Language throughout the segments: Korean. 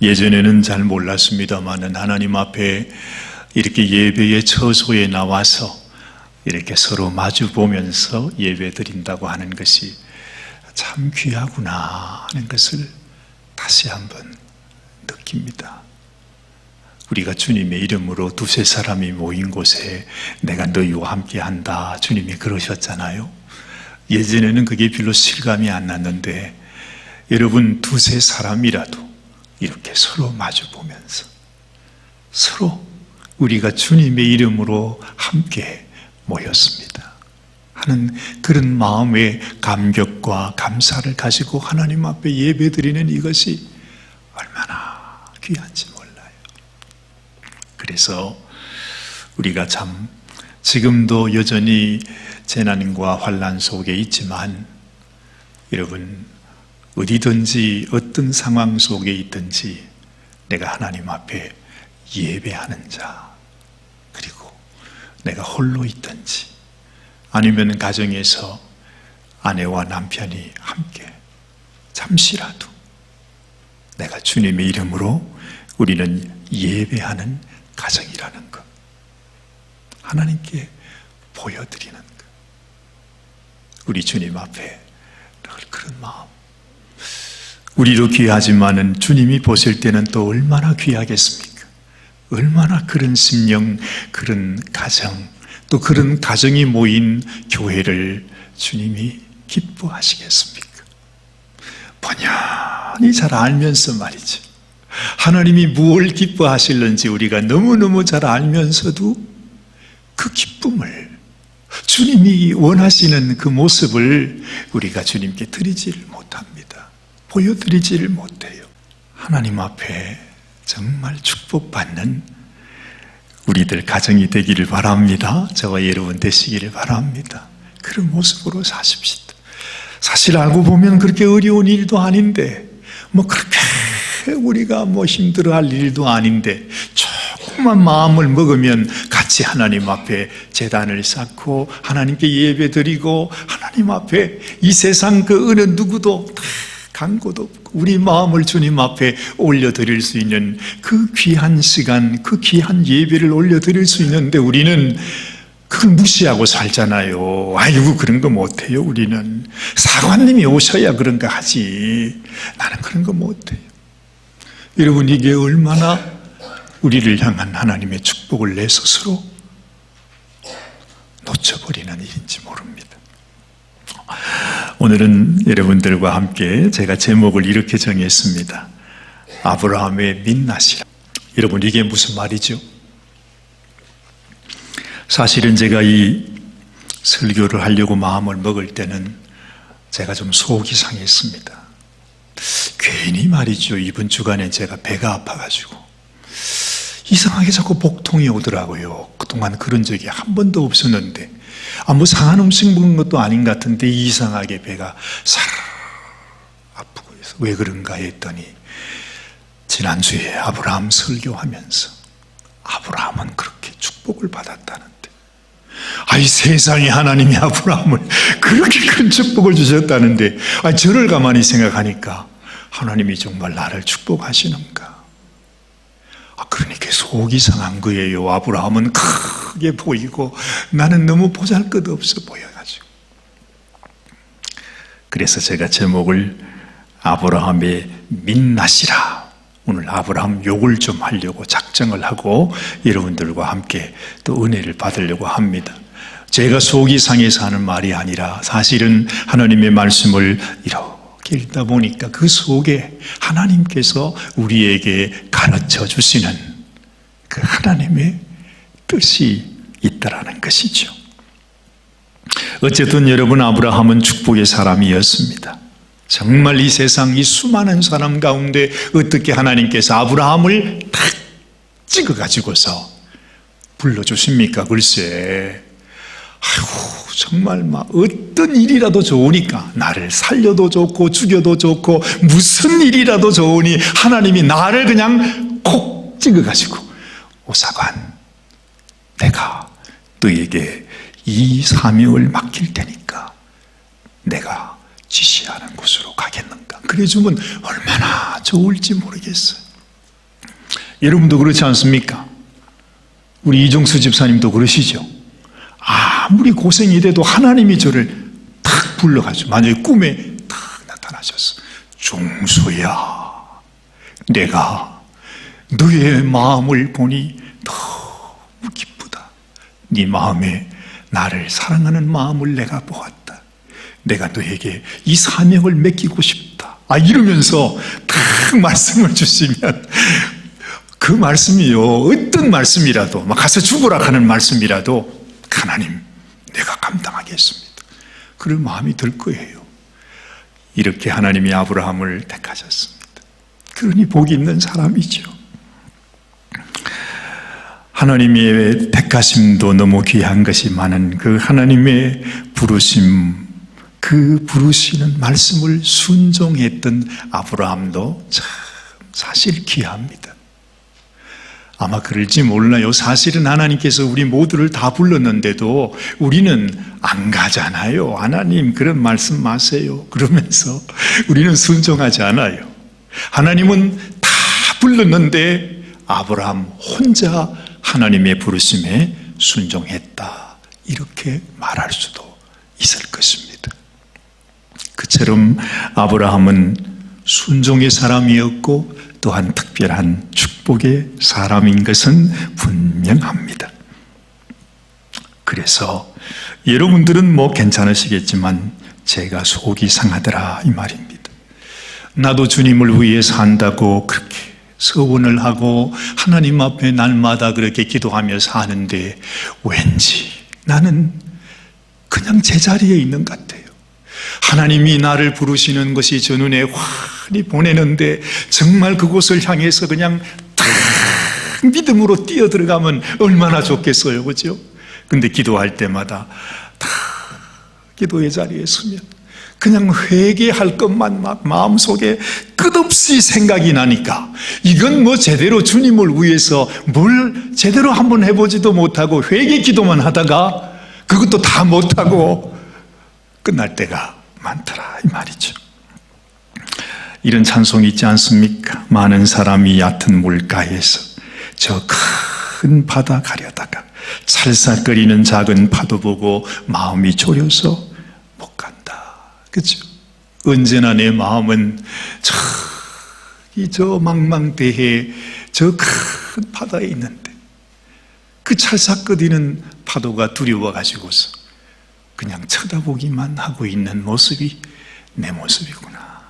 예전에는 잘 몰랐습니다마는 하나님 앞에 이렇게 예배의 처소에 나와서 이렇게 서로 마주 보면서 예배 드린다고 하는 것이 참 귀하구나 하는 것을 다시 한번 느낍니다. 우리가 주님의 이름으로 두세 사람이 모인 곳에 내가 너희와 함께 한다, 주님이 그러셨잖아요. 예전에는 그게 별로 실감이 안 났는데 여러분, 두세 사람이라도 이렇게 서로 마주 보면서 서로 우리가 주님의 이름으로 함께 모였습니다 하는 그런 마음의 감격과 감사를 가지고 하나님 앞에 예배드리는 이것이 얼마나 귀한지 몰라요. 그래서 우리가 참 지금도 여전히 재난과 환난 속에 있지만 여러분, 어디든지 어떤 상황 속에 있든지 내가 하나님 앞에 예배하는 자, 그리고 내가 홀로 있든지 아니면 가정에서 아내와 남편이 함께 잠시라도 내가 주님의 이름으로 우리는 예배하는 가정이라는 것, 하나님께 보여드리는 것, 우리 주님 앞에 늘 그런 마음, 우리도 귀하지만은 주님이 보실 때는 또 얼마나 귀하겠습니까? 얼마나 그런 심령, 그런 가정, 또 그런 가정이 모인 교회를 주님이 기뻐하시겠습니까? 번연히 잘 알면서 말이죠. 하나님이 무엇을 기뻐하실는지 우리가 너무너무 잘 알면서도 그 기쁨을, 주님이 원하시는 그 모습을 우리가 주님께 드리지를 못합니다. 보여드리지를 못해요. 하나님 앞에 정말 축복받는 우리들 가정이 되기를 바랍니다. 저와 여러분 되시기를 바랍니다. 그런 모습으로 사십시다. 사실 알고 보면 그렇게 어려운 일도 아닌데, 그렇게 우리가 힘들어할 일도 아닌데, 조금만 마음을 먹으면 같이 하나님 앞에 제단을 쌓고 하나님께 예배드리고 하나님 앞에 이 세상 그 어느 누구도 다 강고도 없고 우리 마음을 주님 앞에 올려드릴 수 있는 그 귀한 시간, 그 귀한 예배를 올려드릴 수 있는데 우리는 그걸 무시하고 살잖아요. 아이고, 그런 거 못해요. 우리는 사관님이 오셔야 그런 거 하지, 나는 그런 거 못해요. 여러분, 이게 얼마나 우리를 향한 하나님의 축복을 내 스스로 놓쳐버리는 일인지 모릅니다. 오늘은 여러분들과 함께 제가 제목을 이렇게 정했습니다. 아브라함의 민낯이라. 여러분, 이게 무슨 말이죠? 사실은 제가 이 설교를 하려고 마음을 먹을 때는 제가 좀 속이 상했습니다. 괜히 말이죠, 이번 주간에 제가 배가 아파가지고 이상하게 자꾸 복통이 오더라고요. 그동안 그런 적이 한 번도 없었는데, 상한 음식 먹은 것도 아닌 것 같은데 이상하게 배가 사르르 아프고 해서 왜 그런가 했더니 지난주에 아브라함 설교하면서 아브라함은 그렇게 축복을 받았다는데, 이 세상에 하나님이 아브라함을 그렇게 큰 축복을 주셨다는데, 저를 가만히 생각하니까 하나님이 정말 나를 축복하시는가? 그러니까 속이 상한 거예요. 아브라함은 크게 보이고 나는 너무 보잘것없어 보여가지고. 그래서 제가 제목을 아브라함의 민낯이라, 오늘 아브라함 욕을 좀 하려고 작정을 하고 여러분들과 함께 또 은혜를 받으려고 합니다. 제가 속이 상해서 하는 말이 아니라 사실은 하나님의 말씀을 이렇게 읽다 보니까 그 속에 하나님께서 우리에게 가르쳐 주시는 그 하나님의 뜻이 있다라는 것이죠. 어쨌든 여러분, 아브라함은 축복의 사람이었습니다. 정말 이 세상 이 수많은 사람 가운데 어떻게 하나님께서 아브라함을 탁 찍어가지고서 불러주십니까? 글쎄, 정말 어떤 일이라도 좋으니까 나를 살려도 좋고 죽여도 좋고 무슨 일이라도 좋으니 하나님이 나를 그냥 콕 찍어가지고, 오사관, 내가 너에게 이 사명을 맡길 테니까 내가 지시하는 곳으로 가겠는가? 그래주면 얼마나 좋을지 모르겠어요. 여러분도 그렇지 않습니까? 우리 이종수 집사님도 그러시죠? 아무리 고생이 돼도 하나님이 저를 탁 불러가지고 만약에 꿈에 탁 나타나셨어. 종수야, 내가 너의 마음을 보니 너무 기쁘다. 네 마음에 나를 사랑하는 마음을 내가 보았다. 내가 너에게 이 사명을 맡기고 싶다. 이러면서 딱 말씀을 주시면 그 말씀이요, 어떤 말씀이라도 막 가서 죽으라 하는 말씀이라도 하나님, 내가 감당하겠습니다. 그런 마음이 들 거예요. 이렇게 하나님이 아브라함을 택하셨습니다. 그러니 복이 있는 사람이죠. 하나님의 택하심도 너무 귀한 것이 많은 그 하나님의 부르심, 그 부르시는 말씀을 순종했던 아브라함도 참 사실 귀합니다. 아마 그럴지 몰라요. 사실은 하나님께서 우리 모두를 다 불렀는데도 우리는 안 가잖아요. 하나님 그런 말씀 마세요. 그러면서 우리는 순종하지 않아요. 하나님은 다 불렀는데 아브라함 혼자 하나님의 부르심에 순종했다. 이렇게 말할 수도 있을 것입니다. 그처럼 아브라함은 순종의 사람이었고 또한 특별한 축복의 사람인 것은 분명합니다. 그래서 여러분들은 뭐 괜찮으시겠지만 제가 속이 상하더라 이 말입니다. 나도 주님을 위해 산다고 그렇게 서원을 하고 하나님 앞에 날마다 그렇게 기도하며 사는데 왠지 나는 그냥 제자리에 있는 것 같아요. 하나님이 나를 부르시는 것이 저 눈에 환히 보내는데 정말 그곳을 향해서 그냥 탁 믿음으로 뛰어들어가면 얼마나 좋겠어요, 그죠? 근데 기도할 때마다 탁 기도의 자리에 서면 그냥 회개할 것만 막 마음속에 끝없이 생각이 나니까 이건 뭐 제대로 주님을 위해서 뭘 제대로 한번 해보지도 못하고 회개 기도만 하다가 그것도 다 못하고 끝날 때가 많더라 이 말이죠. 이런 찬송이 있지 않습니까? 많은 사람이 얕은 물가에서 저 큰 바다 가려다가 찰싹거리는 작은 파도 보고 마음이 졸여서 못 간다. 그렇죠? 언제나 내 마음은 저기 저 망망대해 저 큰 바다에 있는데 그 찰싹거리는 파도가 두려워가지고서 그냥 쳐다보기만 하고 있는 모습이 내 모습이구나.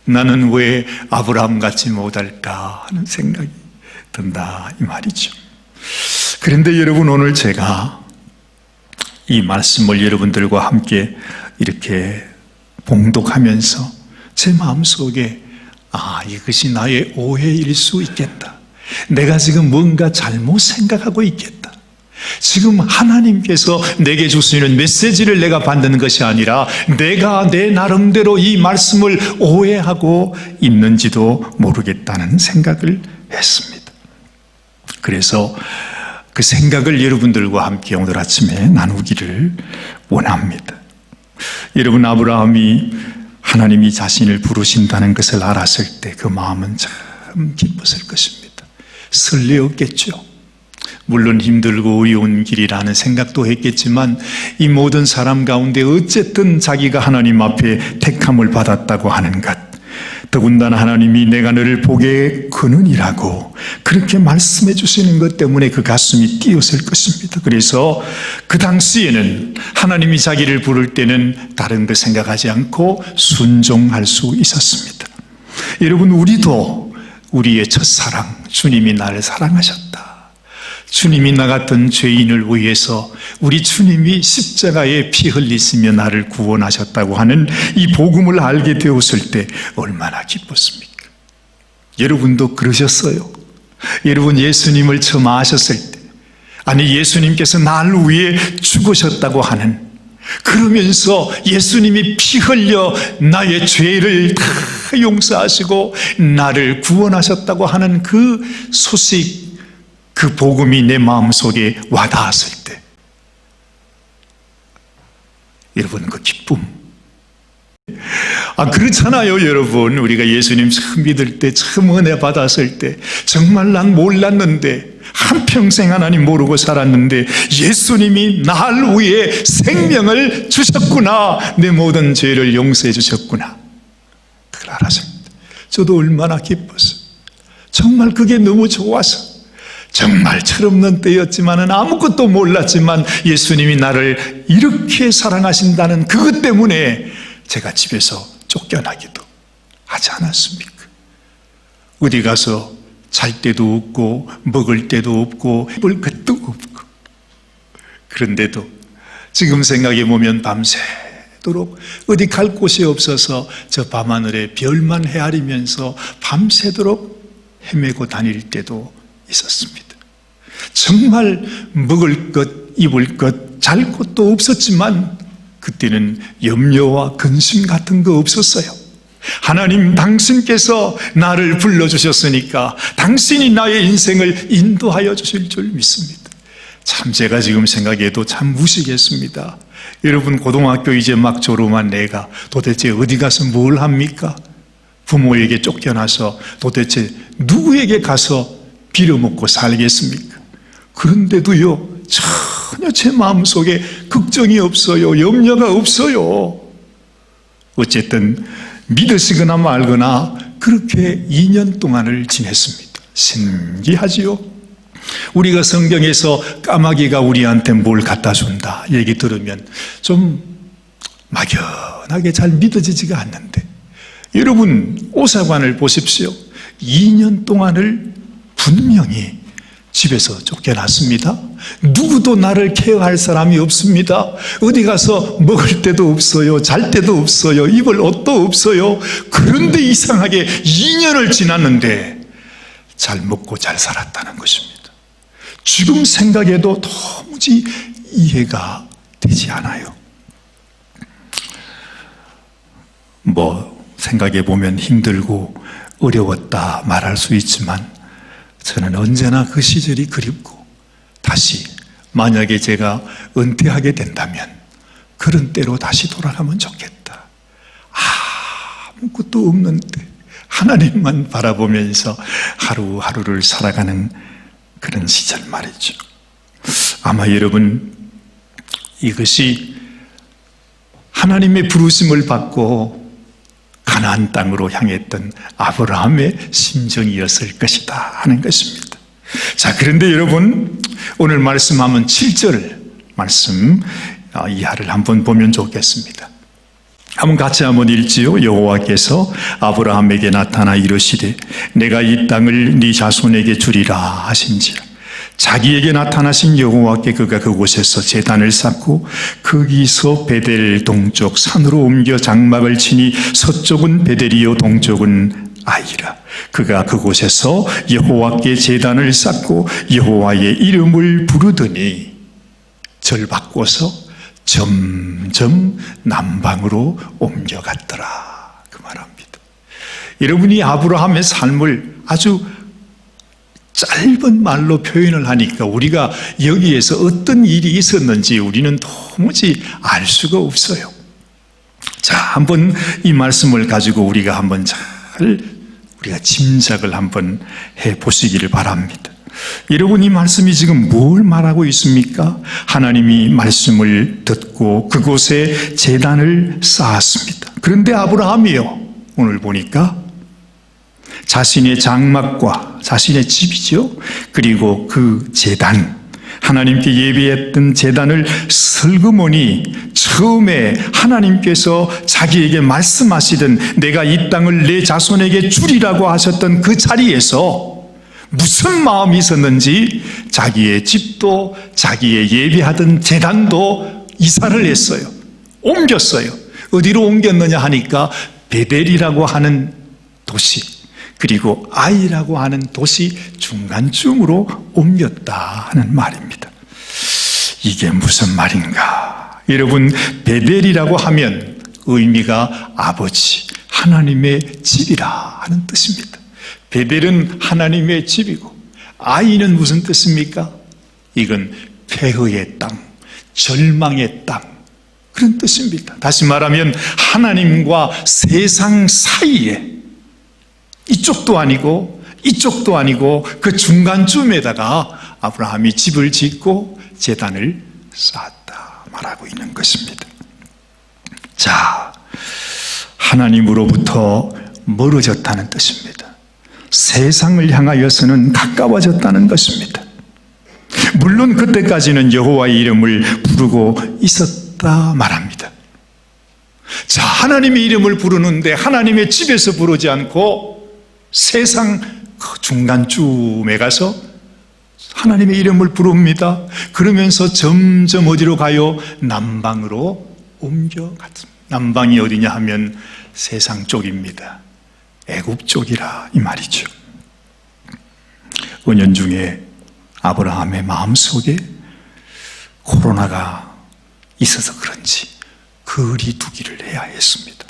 나는 왜 아브라함 같지 못할까 하는 생각이 든다 이 말이죠. 그런데 여러분, 오늘 제가 이 말씀을 여러분들과 함께 이렇게 봉독하면서 제 마음속에 이것이 나의 오해일 수 있겠다. 내가 지금 뭔가 잘못 생각하고 있겠다. 지금 하나님께서 내게 주시는 메시지를 내가 받는 것이 아니라 내가 내 나름대로 이 말씀을 오해하고 있는지도 모르겠다는 생각을 했습니다. 그래서 그 생각을 여러분들과 함께 오늘 아침에 나누기를 원합니다. 여러분, 아브라함이 하나님이 자신을 부르신다는 것을 알았을 때 그 마음은 참 기뻤을 것입니다. 설레었겠죠. 물론 힘들고 어려운 길이라는 생각도 했겠지만 이 모든 사람 가운데 어쨌든 자기가 하나님 앞에 택함을 받았다고 하는 것, 더군다나 하나님이 내가 너를 복에 거느니라고 그렇게 말씀해 주시는 것 때문에 그 가슴이 뛰었을 것입니다. 그래서 그 당시에는 하나님이 자기를 부를 때는 다른 거 생각하지 않고 순종할 수 있었습니다. 여러분, 우리도 우리의 첫사랑 주님이 나를 사랑하셨다, 주님이 나 같은 죄인을 위해서 우리 주님이 십자가에 피 흘리시며 나를 구원하셨다고 하는 이 복음을 알게 되었을 때 얼마나 기뻤습니까? 여러분도 그러셨어요? 여러분, 예수님을 처음 아셨을 때, 아니 예수님께서 나를 위해 죽으셨다고 하는, 그러면서 예수님이 피 흘려 나의 죄를 다 용서하시고 나를 구원하셨다고 하는 그 소식, 그 복음이 내 마음속에 와닿았을 때 여러분, 그 기쁨, 그렇잖아요, 여러분. 우리가 예수님 처음 믿을 때, 처음 은혜 받았을 때, 정말 난 몰랐는데, 한평생 하나님 모르고 살았는데, 예수님이 날 위해 생명을 주셨구나. 내 모든 죄를 용서해 주셨구나. 그걸 알았습니다. 저도 얼마나 기뻤어. 정말 그게 너무 좋아서. 정말 철없는 때였지만, 아무것도 몰랐지만 예수님이 나를 이렇게 사랑하신다는 그것 때문에 제가 집에서 쫓겨나기도 하지 않았습니까? 어디 가서 잘 때도 없고 먹을 때도 없고 입을 것도 없고, 그런데도 지금 생각해 보면 밤새도록 어디 갈 곳이 없어서 저 밤하늘에 별만 헤아리면서 밤새도록 헤매고 다닐 때도 있었습니다. 정말 먹을 것, 입을 것, 잘 곳도 없었지만 그때는 염려와 근심 같은 거 없었어요. 하나님, 당신께서 나를 불러주셨으니까 당신이 나의 인생을 인도하여 주실 줄 믿습니다. 참 제가 지금 생각해도 참 무시겠습니다. 여러분, 고등학교 이제 막 졸업한 내가 도대체 어디 가서 뭘 합니까? 부모에게 쫓겨나서 도대체 누구에게 가서 빌어먹고 살겠습니까? 그런데도요, 전혀 제 마음속에 걱정이 없어요. 염려가 없어요. 어쨌든 믿으시거나 말거나 그렇게 2년 동안을 지냈습니다. 신기하지요? 우리가 성경에서 까마귀가 우리한테 뭘 갖다 준다 얘기 들으면 좀 막연하게 잘 믿어지지가 않는데, 여러분 오사관을 보십시오. 2년 동안을 분명히 집에서 쫓겨났습니다. 누구도 나를 케어할 사람이 없습니다. 어디 가서 먹을 데도 없어요. 잘 데도 없어요. 입을 옷도 없어요. 그런데 이상하게 2년을 지났는데 잘 먹고 잘 살았다는 것입니다. 지금 생각해도 도무지 이해가 되지 않아요. 생각해 보면 힘들고 어려웠다 말할 수 있지만, 저는 언제나 그 시절이 그립고, 다시 만약에 제가 은퇴하게 된다면 그런 때로 다시 돌아가면 좋겠다. 아무것도 없는데 하나님만 바라보면서 하루하루를 살아가는 그런 시절 말이죠. 아마 여러분, 이것이 하나님의 부르심을 받고 가나안 땅으로 향했던 아브라함의 심정이었을 것이다 하는 것입니다. 자, 그런데 여러분, 오늘 말씀하면 7절 말씀 이하를 한번 보면 좋겠습니다. 한번 같이 한번 읽지요. 여호와께서 아브라함에게 나타나 이르시되 내가 이 땅을 네 자손에게 주리라 하신지라. 자기에게 나타나신 여호와께 그가 그곳에서 제단을 쌓고 거기서 베델 동쪽 산으로 옮겨 장막을 치니 서쪽은 베델이요 동쪽은 아이라. 그가 그곳에서 여호와께 제단을 쌓고 여호와의 이름을 부르더니 절 바꿔서 점점 남방으로 옮겨갔더라, 그 말합니다. 여러분이 아브라함의 삶을 아주 짧은 말로 표현을 하니까 우리가 여기에서 어떤 일이 있었는지 우리는 도무지 알 수가 없어요. 자, 한번 이 말씀을 가지고 우리가 한번 우리가 짐작을 한번 해 보시기를 바랍니다. 여러분, 이 말씀이 지금 뭘 말하고 있습니까? 하나님이 말씀을 듣고 그곳에 제단을 쌓았습니다. 그런데 아브라함이요, 오늘 보니까 자신의 장막과 자신의 집이죠. 그리고 그 제단, 하나님께 예배했던 제단을 슬그머니 처음에 하나님께서 자기에게 말씀하시던 내가 이 땅을 내 자손에게 주리라고 하셨던 그 자리에서 무슨 마음이 있었는지 자기의 집도 자기의 예배하던 제단도 이사를 했어요. 옮겼어요. 어디로 옮겼느냐 하니까 베델이라고 하는 도시, 그리고 아이라고 하는 도시 중간쯤으로 옮겼다 하는 말입니다. 이게 무슨 말인가? 여러분, 베델이라고 하면 의미가 아버지, 하나님의 집이라 하는 뜻입니다. 베델은 하나님의 집이고, 아이는 무슨 뜻입니까? 이건 폐허의 땅, 절망의 땅, 그런 뜻입니다. 다시 말하면 하나님과 세상 사이에 이쪽도 아니고 이쪽도 아니고 그 중간쯤에다가 아브라함이 집을 짓고 제단을 쌓았다 말하고 있는 것입니다. 자, 하나님으로부터 멀어졌다는 뜻입니다. 세상을 향하여서는 가까워졌다는 것입니다. 물론 그때까지는 여호와의 이름을 부르고 있었다 말합니다. 자, 하나님의 이름을 부르는데 하나님의 집에서 부르지 않고 세상 그 중간쯤에 가서 하나님의 이름을 부릅니다. 그러면서 점점 어디로 가요? 남방으로 옮겨갔습니다. 남방이 어디냐 하면 세상 쪽입니다. 애굽 쪽이라 이 말이죠. 은연중에 아브라함의 마음속에 코로나가 있어서 그런지 거리두기를 해야 했습니다.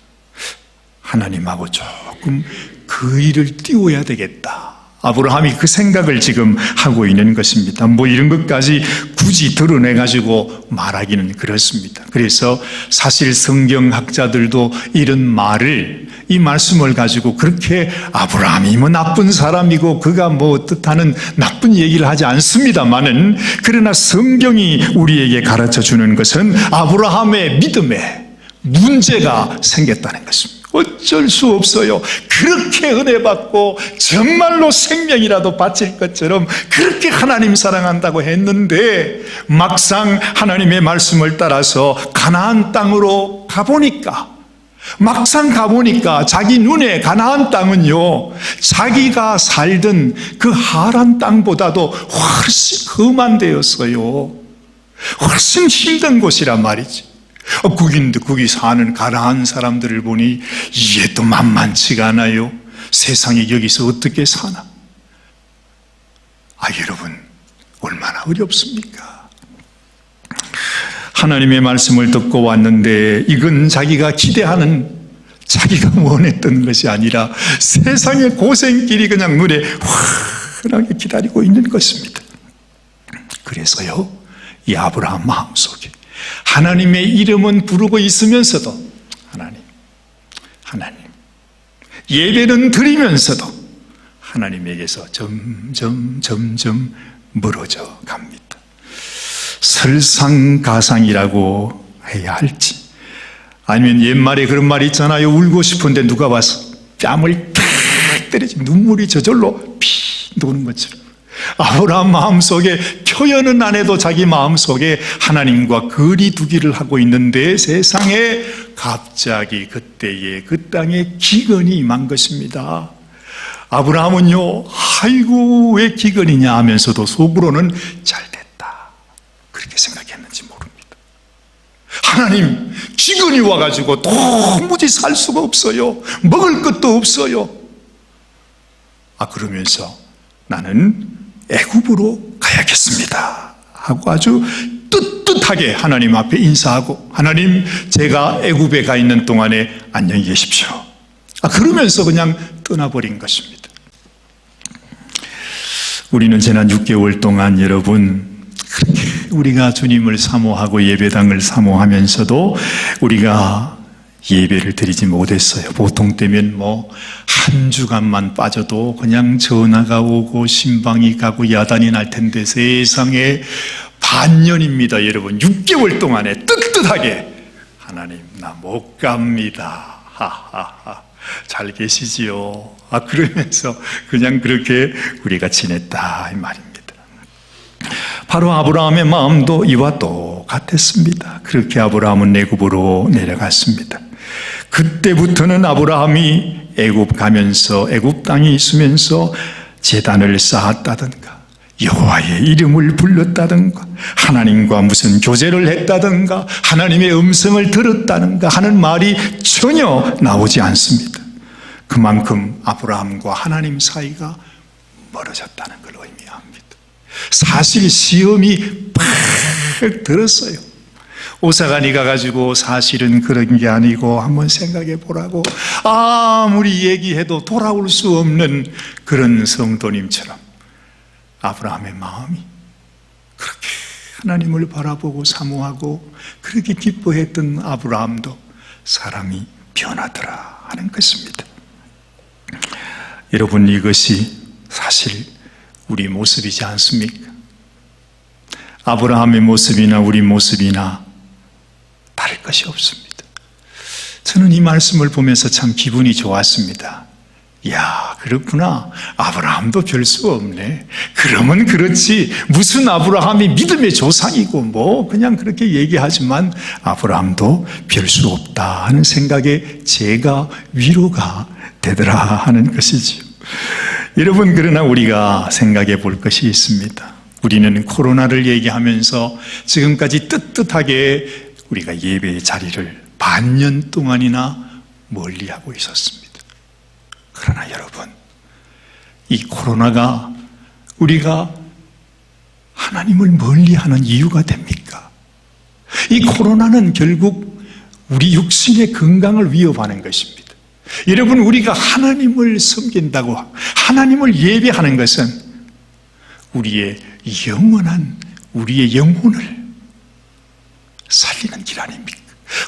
하나님하고 조금 거리를 띄워야 되겠다. 아브라함이 그 생각을 지금 하고 있는 것입니다. 뭐 이런 것까지 굳이 드러내가지고 말하기는 그렇습니다. 그래서 사실 성경학자들도 이런 말을, 이 말씀을 가지고 그렇게 아브라함이 뭐 나쁜 사람이고 그가 뭐 뜻하는 나쁜 얘기를 하지 않습니다만은, 그러나 성경이 우리에게 가르쳐 주는 것은 아브라함의 믿음에 문제가 생겼다는 것입니다. 어쩔 수 없어요. 그렇게 은혜 받고 정말로 생명이라도 바칠 것처럼 그렇게 하나님 사랑한다고 했는데 막상 하나님의 말씀을 따라서 가나안 땅으로 가보니까, 막상 가보니까 자기 눈에 가나안 땅은요, 자기가 살던 그 하란 땅보다도 훨씬 험한 데였어요. 훨씬 힘든 곳이란 말이지. 국인들, 거기 사는 가나안 사람들을 보니 이게 또 만만치가 않아요. 세상에 여기서 어떻게 사나? 여러분, 얼마나 어렵습니까? 하나님의 말씀을 듣고 왔는데 이건 자기가 기대하는, 자기가 원했던 것이 아니라 세상의 고생길이 그냥 눈에 환하게 기다리고 있는 것입니다. 그래서요, 이 아브라함 마음속에 하나님의 이름은 부르고 있으면서도 하나님 예배는 드리면서도 하나님에게서 점점 멀어져 갑니다. 설상가상이라고 해야 할지, 아니면 옛말에 그런 말이 있잖아요. 울고 싶은데 누가 와서 뺨을 탁 때리지 눈물이 저절로 피 도는 것처럼 아브라함 마음속에 표현은 안 해도 자기 마음속에 하나님과 거리 두기를 하고 있는데 세상에 갑자기 그때에 그 땅에 기근이 임한 것입니다. 아브라함은요, 아이고 왜 기근이냐 하면서도 속으로는 잘 됐다 그렇게 생각했는지 모릅니다. 하나님, 기근이 와가지고 도무지 살 수가 없어요. 먹을 것도 없어요. 그러면서 나는 애굽으로 가야겠습니다 하고 아주 떳떳하게 하나님 앞에 인사하고, 하나님, 제가 애굽에 가 있는 동안에 안녕히 계십시오. 그러면서 그냥 떠나버린 것입니다. 우리는 지난 6개월 동안 여러분, 그렇게 우리가 주님을 사모하고 예배당을 사모하면서도 우리가 예배를 드리지 못했어요. 보통 때면 뭐 한 주간만 빠져도 그냥 전화가 오고 신방이 가고 야단이 날 텐데 세상에 반년입니다. 여러분, 6개월 동안에 떳떳하게 하나님, 나 못 갑니다. 하하하. 잘 계시지요? 그러면서 그냥 그렇게 우리가 지냈다 이 말입니다. 바로 아브라함의 마음도 이와 똑같았습니다. 그렇게 아브라함은 애굽으로 내려갔습니다. 그때부터는 아브라함이 애굽 가면서 애굽 땅에 있으면서 제단을 쌓았다든가 여호와의 이름을 불렀다든가 하나님과 무슨 교제를 했다든가 하나님의 음성을 들었다든가 하는 말이 전혀 나오지 않습니다. 그만큼 아브라함과 하나님 사이가 멀어졌다는 걸 의미합니다. 사실 시험이 팍 들었어요. 오사간이 가가지고 사실은 그런 게 아니고 한번 생각해 보라고 아무리 얘기해도 돌아올 수 없는 그런 성도님처럼 아브라함의 마음이 그렇게 하나님을 바라보고 사모하고 그렇게 기뻐했던 아브라함도 사람이 변하더라 하는 것입니다. 여러분, 이것이 사실 우리 모습이지 않습니까? 아브라함의 모습이나 우리 모습이나 다를 것이 없습니다. 저는 이 말씀을 보면서 참 기분이 좋았습니다. 야, 그렇구나. 아브라함도 별 수 없네. 그러면 그렇지. 무슨 아브라함이 믿음의 조상이고 뭐 그냥 그렇게 얘기하지만 아브라함도 별 수 없다 하는 생각에 제가 위로가 되더라 하는 것이지요. 여러분, 그러나 우리가 생각해 볼 것이 있습니다. 우리는 코로나를 얘기하면서 지금까지 떳떳하게 우리가 예배의 자리를 반년 동안이나 멀리하고 있었습니다. 그러나 여러분, 이 코로나가 우리가 하나님을 멀리하는 이유가 됩니까? 이 코로나는 결국 우리 육신의 건강을 위협하는 것입니다. 여러분, 우리가 하나님을 섬긴다고 하나님을 예배하는 것은 우리의 영혼을 살리는 길 아닙니까?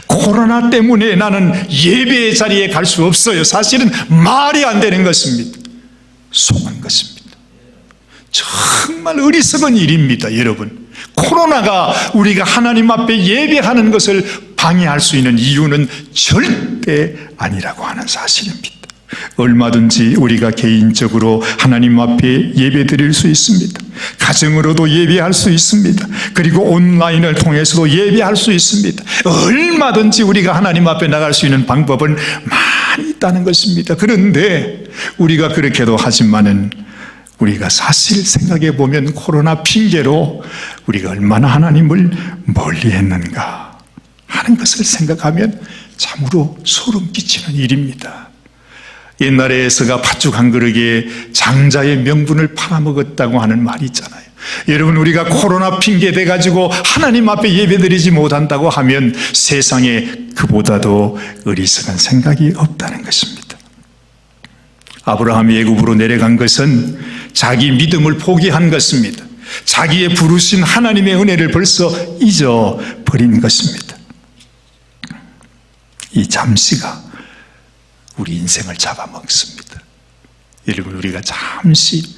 코로나 때문에 나는 예배의 자리에 갈 수 없어요. 사실은 말이 안 되는 것입니다. 속은 것입니다. 정말 어리석은 일입니다, 여러분. 코로나가 우리가 하나님 앞에 예배하는 것을 방해할 수 있는 이유는 절대 아니라고 하는 사실입니다. 얼마든지 우리가 개인적으로 하나님 앞에 예배 드릴 수 있습니다. 가정으로도 예배할 수 있습니다. 그리고 온라인을 통해서도 예배할 수 있습니다. 얼마든지 우리가 하나님 앞에 나갈 수 있는 방법은 많이 있다는 것입니다. 그런데 우리가 그렇게도 하지만은 우리가 사실 생각해 보면 코로나 핑계로 우리가 얼마나 하나님을 멀리 했는가 하는 것을 생각하면 참으로 소름 끼치는 일입니다. 옛날에 에서가 팥죽 한 그릇에 장자의 명분을 팔아먹었다고 하는 말이 있잖아요. 여러분, 우리가 코로나 핑계 대가지고 하나님 앞에 예배드리지 못한다고 하면 세상에 그보다도 어리석은 생각이 없다는 것입니다. 아브라함이 애굽으로 내려간 것은 자기 믿음을 포기한 것입니다. 자기의 부르신 하나님의 은혜를 벌써 잊어버린 것입니다. 이 잠시가 우리 인생을 잡아먹습니다. 여러분, 우리가 잠시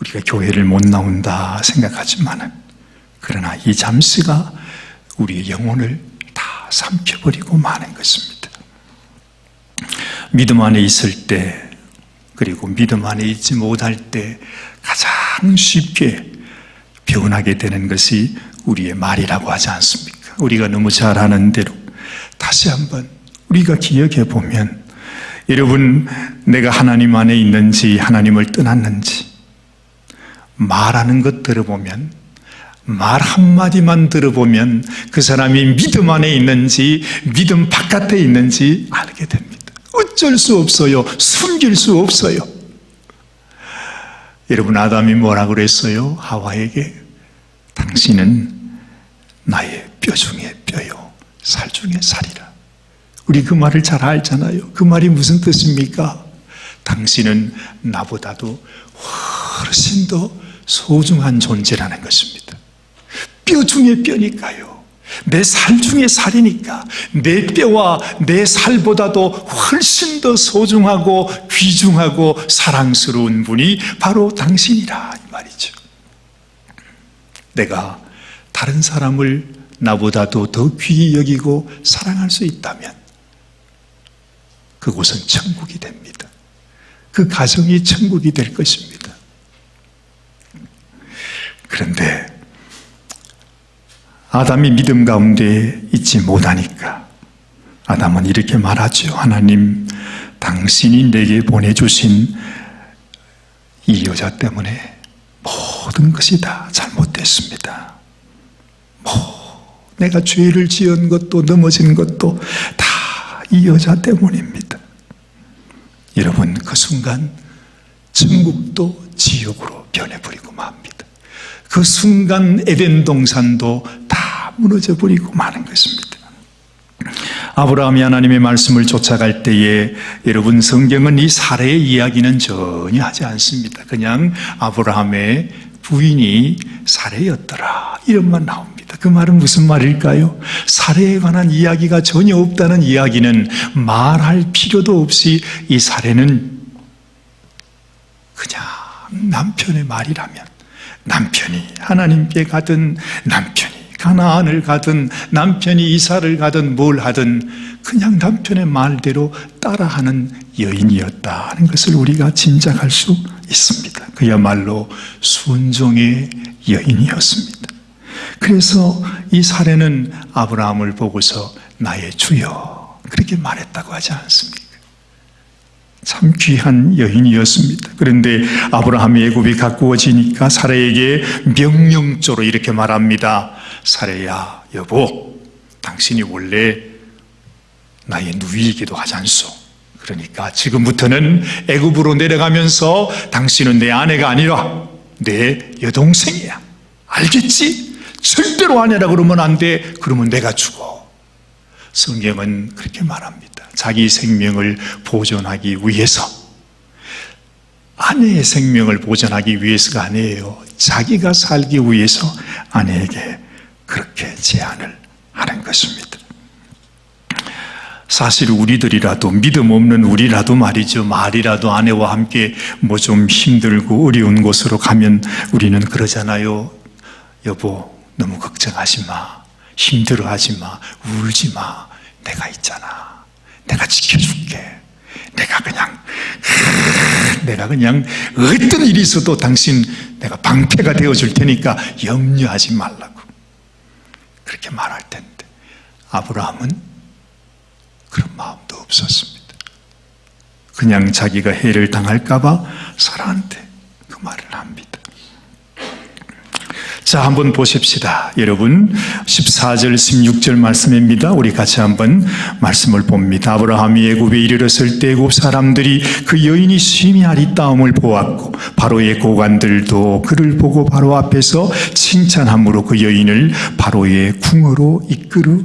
우리가 교회를 못 나온다 생각하지만은 그러나 이 잠시가 우리의 영혼을 다 삼켜버리고 마는 것입니다. 믿음 안에 있을 때 그리고 믿음 안에 있지 못할 때 가장 쉽게 변하게 되는 것이 우리의 말이라고 하지 않습니까? 우리가 너무 잘 아는 대로 다시 한번 우리가 기억해 보면 여러분, 내가 하나님 안에 있는지 하나님을 떠났는지 말하는 것 들어보면 말 한마디만 들어보면 그 사람이 믿음 안에 있는지 믿음 바깥에 있는지 알게 됩니다. 어쩔 수 없어요. 숨길 수 없어요. 여러분, 아담이 뭐라고 그랬어요? 하와에게 당신은 나의 뼈 중에 뼈요 살 중에 살이라. 우리 그 말을 잘 알잖아요. 그 말이 무슨 뜻입니까? 당신은 나보다도 훨씬 더 소중한 존재라는 것입니다. 뼈 중에 뼈니까요. 내 살 중에 살이니까 내 뼈와 내 살보다도 훨씬 더 소중하고 귀중하고 사랑스러운 분이 바로 당신이라 이 말이죠. 내가 다른 사람을 나보다도 더 귀히 여기고 사랑할 수 있다면 그곳은 천국이 됩니다. 그 가정이 천국이 될 것입니다. 그런데 아담이 믿음 가운데 있지 못하니까 아담은 이렇게 말하죠. 하나님, 당신이 내게 보내주신 이 여자 때문에 모든 것이 다 잘못됐습니다. 내가 죄를 지은 것도 넘어진 것도 다 이 여자 때문입니다. 여러분, 그 순간 천국도 지옥으로 변해버리고 맙니다. 그 순간 에덴 동산도 다 무너져버리고 마는 것입니다. 아브라함이 하나님의 말씀을 쫓아갈 때에 여러분, 성경은 이 사례의 이야기는 전혀 하지 않습니다. 그냥 아브라함의 부인이 사례였더라 이름만 나옵니다. 그 말은 무슨 말일까요? 살해에 관한 이야기가 전혀 없다는 이야기는 말할 필요도 없이 이 살해는 그냥 남편의 말이라면, 남편이 하나님께 가든 남편이 가나안을 가든 남편이 이사를 가든 뭘 하든 그냥 남편의 말대로 따라하는 여인이었다 하는 것을 우리가 짐작할 수 있습니다. 그야말로 순종의 여인이었습니다. 그래서 이 사례는 아브라함을 보고서 나의 주여 그렇게 말했다고 하지 않습니까? 참 귀한 여인이었습니다. 그런데 아브라함의 애굽이 가꾸어지니까 사례에게 명령조로 이렇게 말합니다. 사례야, 여보, 당신이 원래 나의 누이이기도 하지 않소. 그러니까 지금부터는 애굽으로 내려가면서 당신은 내 아내가 아니라 내 여동생이야. 알겠지? 절대로 아내라 그러면 안 돼. 그러면 내가 죽어. 성경은 그렇게 말합니다. 자기 생명을 보존하기 위해서, 아내의 생명을 보존하기 위해서가 아니에요. 자기가 살기 위해서 아내에게 그렇게 제안을 하는 것입니다. 사실 우리들이라도, 믿음 없는 우리라도 말이죠, 말이라도 아내와 함께 뭐 좀 힘들고 어려운 곳으로 가면 우리는 그러잖아요. 여보, 너무 걱정하지 마, 힘들어하지 마, 울지 마, 내가 있잖아, 내가 지켜줄게, 내가 그냥 어떤 일이 있어도 당신 내가 방패가 되어줄 테니까 염려하지 말라고 그렇게 말할 텐데, 아브라함은 그런 마음도 없었습니다. 그냥 자기가 해를 당할까봐 사라한테 그 말을 합니다. 자, 한번 보십시다. 여러분, 14절, 16절 말씀입니다. 우리 같이 한번 말씀을 봅니다. 아브라함이 애굽에 이르렀을 때 애굽 사람들이 그 여인이 심히 아리따움을 보았고 바로의 고관들도 그를 보고 바로 앞에서 칭찬함으로 그 여인을 바로의 궁으로 이끌어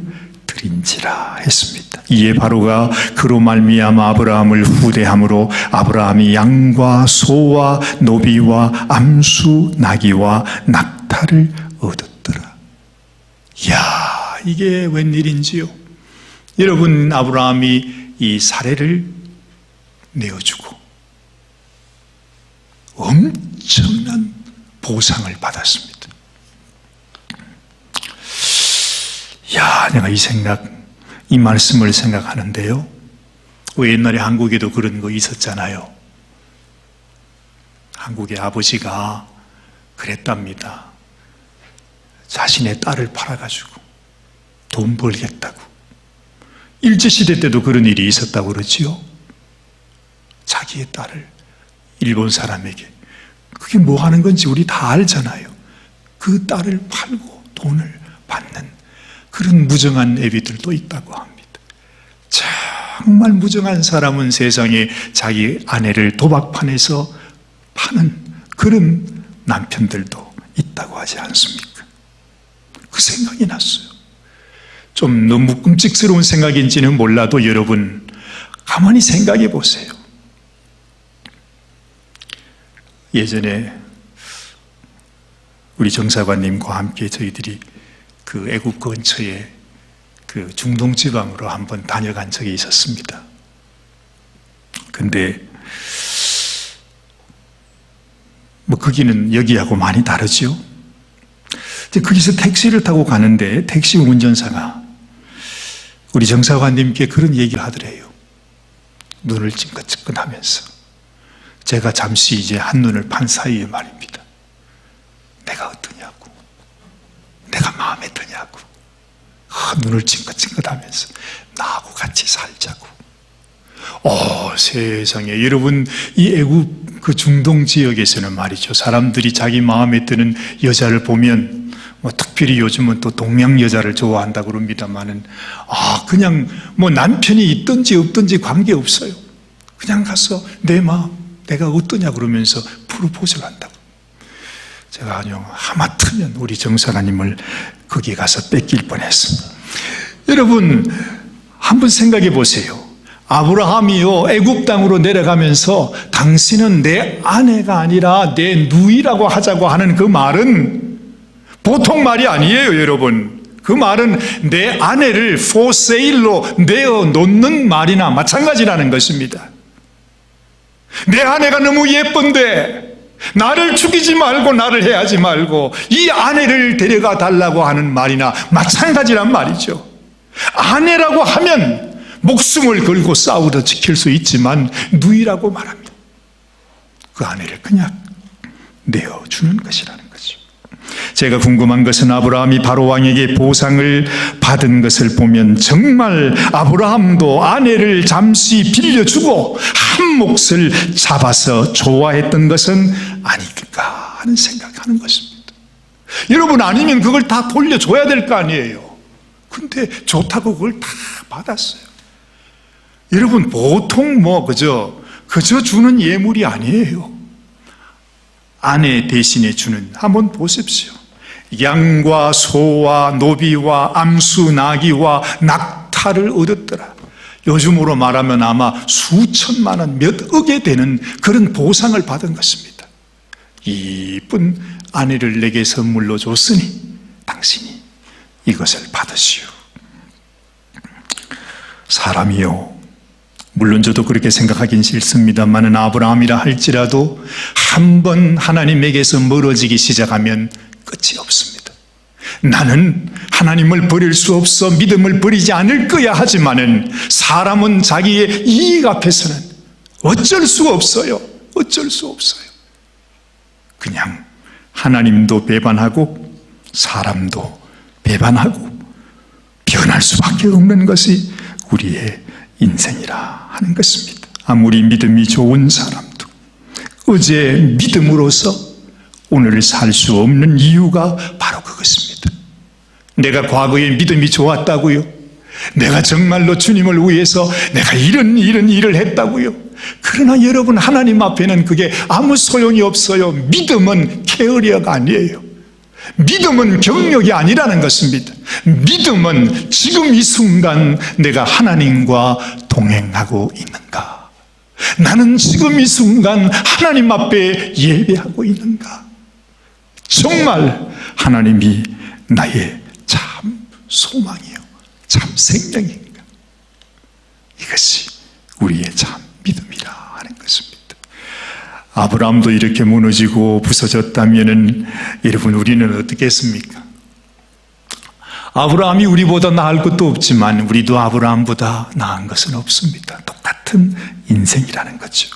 드린지라 했습니다. 이에 바로가 그로 말미암아 아브라함을 후대함으로 아브라함이 양과 소와 노비와 암수 나귀와 낙타를 얻었더라. 이야, 이게 웬일인지요? 여러분, 아브라함이 이 사례를 내어주고 엄청난 보상을 받았습니다. 야, 내가 이 말씀을 생각하는데요. 옛날에 한국에도 그런 거 있었잖아요. 한국의 아버지가 그랬답니다. 자신의 딸을 팔아가지고 돈 벌겠다고. 일제시대 때도 그런 일이 있었다고 그러지요. 자기의 딸을 일본 사람에게, 그게 뭐 하는 건지 우리 다 알잖아요. 그 딸을 팔고 돈을 받는 그런 무정한 애비들도 있다고 합니다. 정말 무정한 사람은 세상에 자기 아내를 도박판에서 파는 그런 남편들도 있다고 하지 않습니까? 그 생각이 났어요. 좀 너무 끔찍스러운 생각인지는 몰라도 여러분, 가만히 생각해 보세요. 예전에 우리 정사관님과 함께 저희들이 그 애굽 근처에 그 중동 지방으로 한번 다녀간 적이 있었습니다. 근데 뭐 거기는 여기하고 많이 다르죠. 거기서 택시를 타고 가는데 택시 운전사가 우리 정사관님께 그런 얘기를 하더래요. 눈을 찡긋찡긋하면서, 제가 잠시 이제 한눈을 판 사이에 말입니다. 내가 어떠냐고, 내가 마음에 드냐고, 눈을 찡긋찡긋하면서 나하고 같이 살자고. 세상에, 여러분, 이 애굽 그 중동 지역에서는 말이죠, 사람들이 자기 마음에 드는 여자를 보면 특별히 요즘은 또 동양 여자를 좋아한다고 그럽니다만은, 그냥 뭐 남편이 있든지 없든지 관계없어요. 그냥 가서 내 마음, 내가 어떠냐 그러면서 프로포즈를 한다고. 제가 하마터면 우리 정사관님을 거기 가서 뺏길 뻔했습니다. 여러분, 한번 생각해 보세요. 아브라함이요, 애굽 땅으로 내려가면서 당신은 내 아내가 아니라 내 누이라고 하자고 하는 그 말은 보통 말이 아니에요, 여러분. 그 말은 내 아내를 for sale로 내어놓는 말이나 마찬가지라는 것입니다. 내 아내가 너무 예쁜데 나를 죽이지 말고 나를 해하지 말고 이 아내를 데려가 달라고 하는 말이나 마찬가지란 말이죠. 아내라고 하면 목숨을 걸고 싸우다 지킬 수 있지만 누이라고 말합니다. 그 아내를 그냥 내어주는 것이라는 거죠. 제가 궁금한 것은 아브라함이 바로왕에게 보상을 받은 것을 보면 정말 아브라함도 아내를 잠시 빌려주고 한 몫을 잡아서 좋아했던 것은 아닐까 하는 생각하는 것입니다. 여러분, 아니면 그걸 다 돌려줘야 될 거 아니에요. 근데 좋다고 그걸 다 받았어요. 여러분, 보통 그저 주는 예물이 아니에요. 아내 대신에 주는, 한번 보십시오. 양과 소와 노비와 암수 나귀와 낙타를 얻었더라. 요즘으로 말하면 아마 수천만 원, 몇 억에 되는 그런 보상을 받은 것입니다. 이쁜 아내를 내게 선물로 줬으니 당신이 이것을 받으시오. 사람이요, 물론 저도 그렇게 생각하긴 싫습니다만 아브라함이라 할지라도 한 번 하나님에게서 멀어지기 시작하면 끝이 없습니다. 나는 하나님을 버릴 수 없어 믿음을 버리지 않을 거야 하지만은 사람은 자기의 이익 앞에서는 어쩔 수가 없어요. 어쩔 수 없어요. 그냥 하나님도 배반하고 사람도 배반하고 변할 수밖에 없는 것이 우리의 인생이라 하는 것입니다. 아무리 믿음이 좋은 사람도 어제 믿음으로서 오늘을 살 수 없는 이유가 바로 그것입니다. 내가 과거에 믿음이 좋았다고요? 내가 정말로 주님을 위해서 내가 이런 일을 했다고요? 그러나 여러분, 하나님 앞에는 그게 아무 소용이 없어요. 믿음은 캐리어가 아니에요. 믿음은 경력이 아니라는 것입니다. 믿음은 지금 이 순간 내가 하나님과 동행하고 있는가? 나는 지금 이 순간 하나님 앞에 예배하고 있는가? 정말 하나님이 나의 참 소망이요, 참 생명인가? 이것이 우리의 참 믿음이라 하는 것입니다. 아브라함도 이렇게 무너지고 부서졌다면 여러분, 우리는 어떻게 했습니까? 아브라함이 우리보다 나을 것도 없지만 우리도 아브라함보다 나은 것은 없습니다. 똑같은 인생이라는 거죠.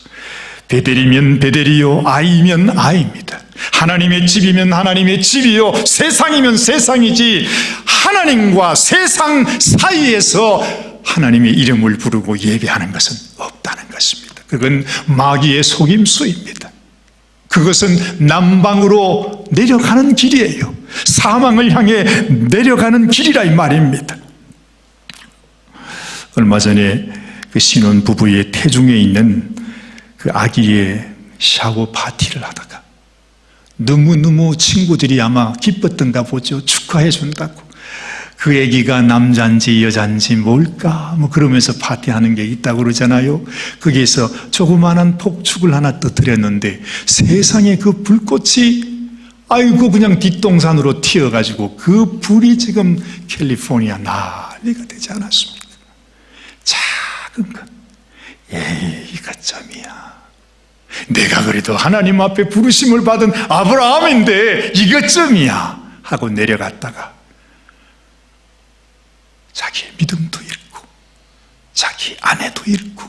베델이면 베델이요, 아이면 아이입니다. 하나님의 집이면 하나님의 집이요, 세상이면 세상이지 하나님과 세상 사이에서 하나님의 이름을 부르고 예배하는 것은 없다는 것입니다. 그건 마귀의 속임수입니다. 그것은 남방으로 내려가는 길이에요. 사망을 향해 내려가는 길이라 이 말입니다. 얼마 전에 그 신혼 부부의 태중에 있는 그 아기의 샤워 파티를 하다가 너무너무 친구들이 아마 기뻤던가 보죠. 축하해 준다고. 그 아기가 남자인지 여자인지 뭘까 그러면서 파티하는 게 있다고 그러잖아요. 거기에서 조그마한 폭죽을 하나 터뜨렸는데 세상에 그 불꽃이 아이고 그냥 뒷동산으로 튀어가지고 그 불이 지금 캘리포니아 난리가 되지 않았습니까? 작은 것, 이것점이야. 내가 그래도 하나님 앞에 부르심을 받은 아브라함인데 이것점이야 하고 내려갔다가 자기의 믿음도 잃고 자기 아내도 잃고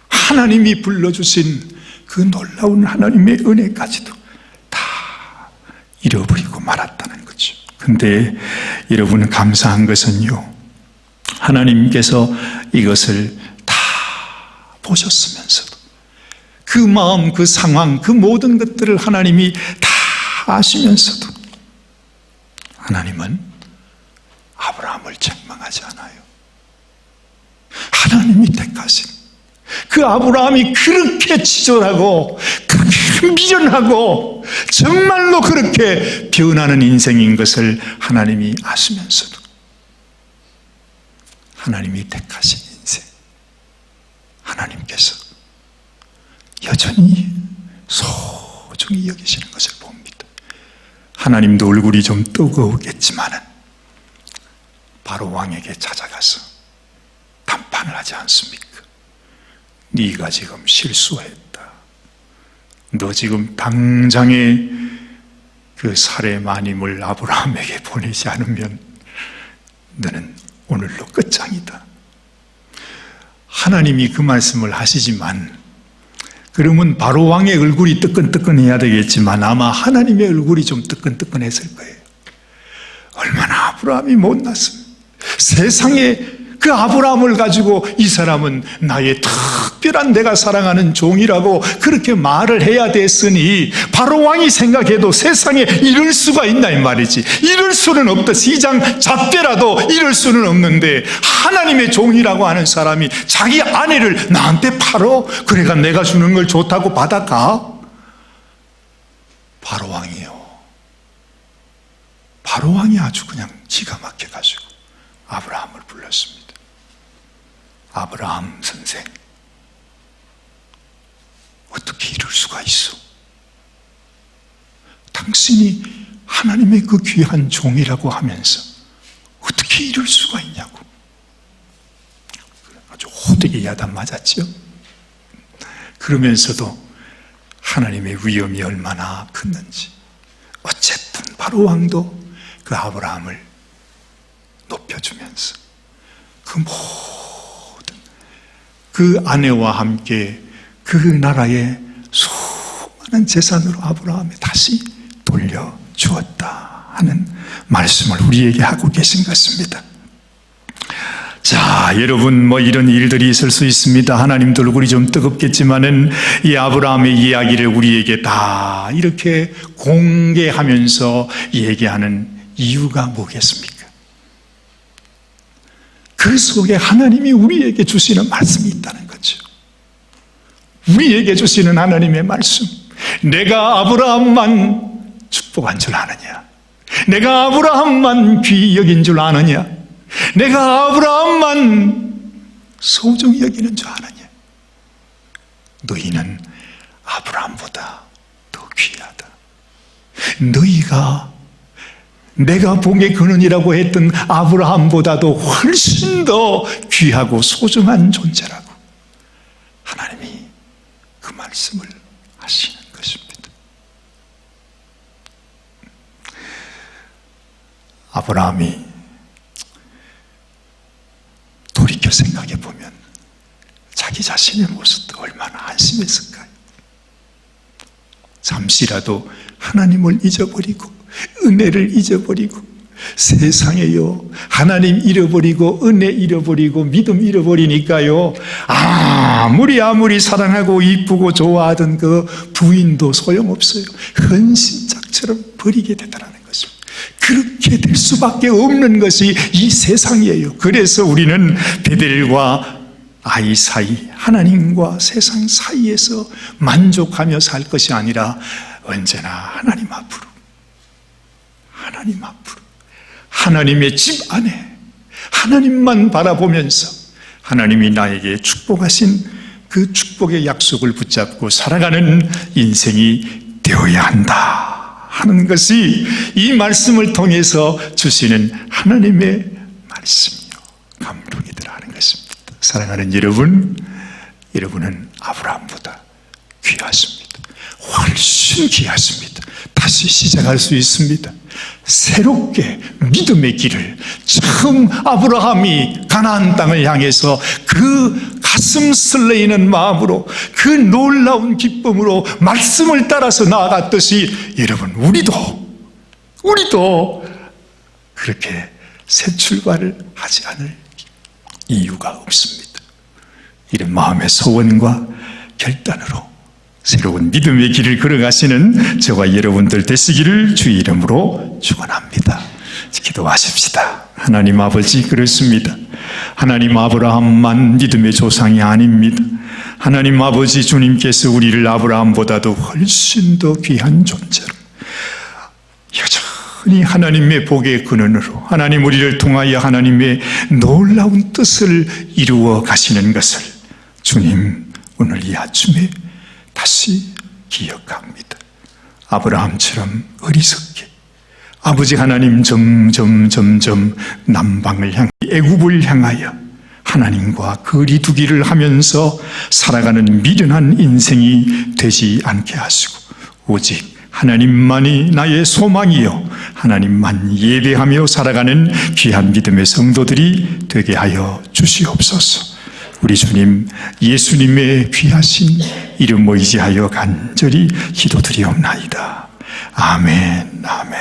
하나님이 불러주신 그 놀라운 하나님의 은혜까지도 다 잃어버리고 말았다는 거죠. 근데 여러분, 감사한 것은요, 하나님께서 이것을 다 보셨으면서도 그 마음, 그 상황, 그 모든 것들을 하나님이 다 아시면서도 하나님은 아브라함을 책망하지 않아요. 하나님이 택하신 그 아브라함이 그렇게 치졸하고 그렇게 미련하고 정말로 그렇게 변하는 인생인 것을 하나님이 아시면서도 하나님이 택하신 인생, 하나님께서 여전히 소중히 여기시는 것을 봅니다. 하나님도 얼굴이 좀 뜨거우겠지만은 바로 왕에게 찾아가서 담판을 하지 않습니까? 네가 지금 실수했다. 너 지금 당장에 그 살해 마님을 아브라함에게 보내지 않으면 너는 오늘로 끝장이다. 하나님이 그 말씀을 하시지만, 그러면 바로 왕의 얼굴이 뜨끈뜨끈해야 되겠지만 아마 하나님의 얼굴이 좀 뜨끈뜨끈했을 거예요. 얼마나 아브라함이 못났으면, 세상에 그 아브라함을 가지고 이 사람은 나의 특별한 내가 사랑하는 종이라고 그렇게 말을 해야 됐으니, 바로 왕이 생각해도 세상에 이럴 수가 있나 이 말이지. 이럴 수는 없다. 시장 잣대라도 이럴 수는 없는데 하나님의 종이라고 하는 사람이 자기 아내를 나한테 팔어? 그래가 내가 주는 걸 좋다고 받아가? 바로 왕이요. 바로 왕이 아주 그냥 기가 막혀가지고 아브라함을 불렀습니다. 아브라함 선생, 어떻게 이럴 수가 있어? 당신이 하나님의 그 귀한 종이라고 하면서 어떻게 이럴 수가 있냐고. 아주 호되게 야단 맞았죠. 그러면서도 하나님의 위엄이 얼마나 컸는지, 어쨌든 바로 왕도 그 아브라함을 높여주면서 그 모든 그 아내와 함께 그 나라의 수많은 재산으로 아브라함에 다시 돌려주었다 하는 말씀을 우리에게 하고 계신 것 같습니다. 자, 여러분, 이런 일들이 있을 수 있습니다. 하나님도 얼굴이 좀 뜨겁겠지만은 이 아브라함의 이야기를 우리에게 다 이렇게 공개하면서 얘기하는 이유가 뭐겠습니까? 그 속에 하나님이 우리에게 주시는 말씀이 있다는 거죠. 우리에게 주시는 하나님의 말씀. 내가 아브라함만 축복한 줄 아느냐? 내가 아브라함만 귀히 여긴 줄 아느냐? 내가 아브라함만 소중히 여기는 줄 아느냐? 너희는 아브라함보다 더 귀하다. 너희가 내가 복의 근원이라고 했던 아브라함보다도 훨씬 더 귀하고 소중한 존재라고 하나님이 그 말씀을 하시는 것입니다. 아브라함이 돌이켜 생각해 보면 자기 자신의 모습도 얼마나 한심했을까요? 잠시라도 하나님을 잊어버리고 은혜를 잊어버리고 세상에요, 하나님 잃어버리고 은혜 잃어버리고 믿음 잃어버리니까요, 아무리 사랑하고 이쁘고 좋아하던 그 부인도 소용없어요. 헌신짝처럼 버리게 되더라는 것입니다. 그렇게 될 수밖에 없는 것이 이 세상이에요. 그래서 우리는 베델과 아이 사이, 하나님과 세상 사이에서 만족하며 살 것이 아니라 언제나 하나님 앞으로, 하나님 앞으로, 하나님의 집 안에 하나님만 바라보면서 하나님이 나에게 축복하신 그 축복의 약속을 붙잡고 살아가는 인생이 되어야 한다 하는 것이 이 말씀을 통해서 주시는 하나님의 말씀이요, 감동이더라 하는 것입니다. 사랑하는 여러분, 여러분은 아브라함보다 귀하십니다. 훨씬 귀하십니다. 다시 시작할 수 있습니다. 새롭게 믿음의 길을, 처음 아브라함이 가나안 땅을 향해서 그 가슴 설레이는 마음으로, 그 놀라운 기쁨으로 말씀을 따라서 나아갔듯이 여러분, 우리도 그렇게 새 출발을 하지 않을 이유가 없습니다. 이런 마음의 소원과 결단으로 새로운 믿음의 길을 걸어가시는 저와 여러분들 되시기를 주의 이름으로 축원합니다. 기도하십시다. 하나님 아버지, 그렇습니다. 하나님, 아브라함만 믿음의 조상이 아닙니다. 하나님 아버지, 주님께서 우리를 아브라함보다도 훨씬 더 귀한 존재로 여전히 하나님의 복의 근원으로, 하나님 우리를 통하여 하나님의 놀라운 뜻을 이루어 가시는 것을 주님, 오늘 이 아침에 다시 기억합니다. 아브라함처럼 어리석게 아버지 하나님 점점 남방을 애굽을 향하여 하나님과 거리두기를 하면서 살아가는 미련한 인생이 되지 않게 하시고 오직 하나님만이 나의 소망이요 하나님만 예배하며 살아가는 귀한 믿음의 성도들이 되게 하여 주시옵소서. 우리 주님 예수님의 귀하신 이름 의지하여 간절히 기도드리옵나이다. 아멘.